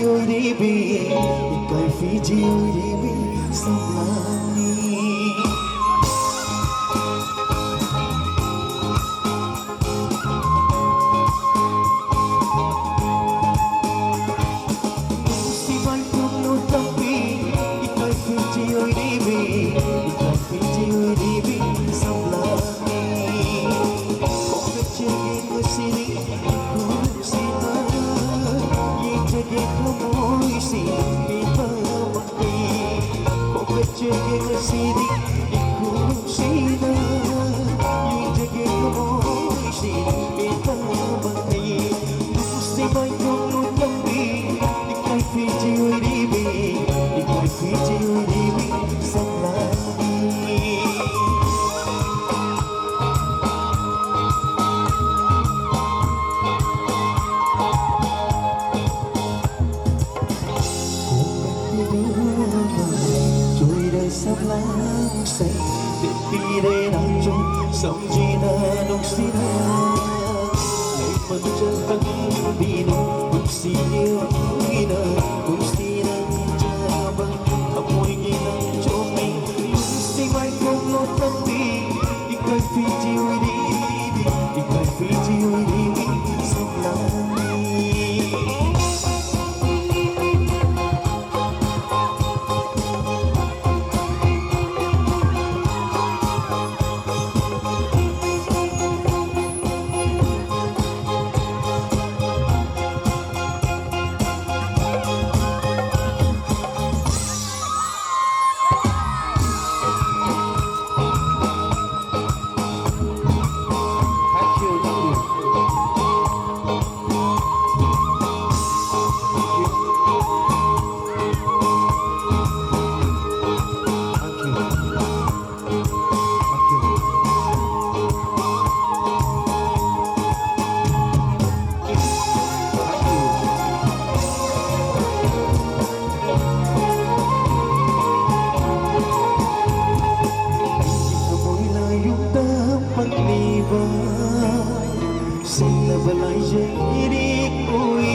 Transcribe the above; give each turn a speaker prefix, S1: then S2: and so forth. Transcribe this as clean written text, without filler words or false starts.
S1: ơi đi bi cài Fiji ơi đi bi sông lani Nungshi Maithong no tapi cài Fiji ơi đi bi cài Fiji ơi đi bi sông lani kok kecil sini Jaga sini ikut sini, you jaga kamu sini bertabai. Nungshi Maithong no tapi ikai Fiji uribi, ikai Fiji uribi samlani. Sắp lắng say để đi đây đang trông sông chi na nông si na ngày phần chân vẫn đi nông si yêu đi na nông si na cha băng khắp môi nghe nắng cho mình Nungshi Maithong no tapi ikai Fiji uri ikai Fiji uri sắp lắng Xin là vợ lại dây đi ôi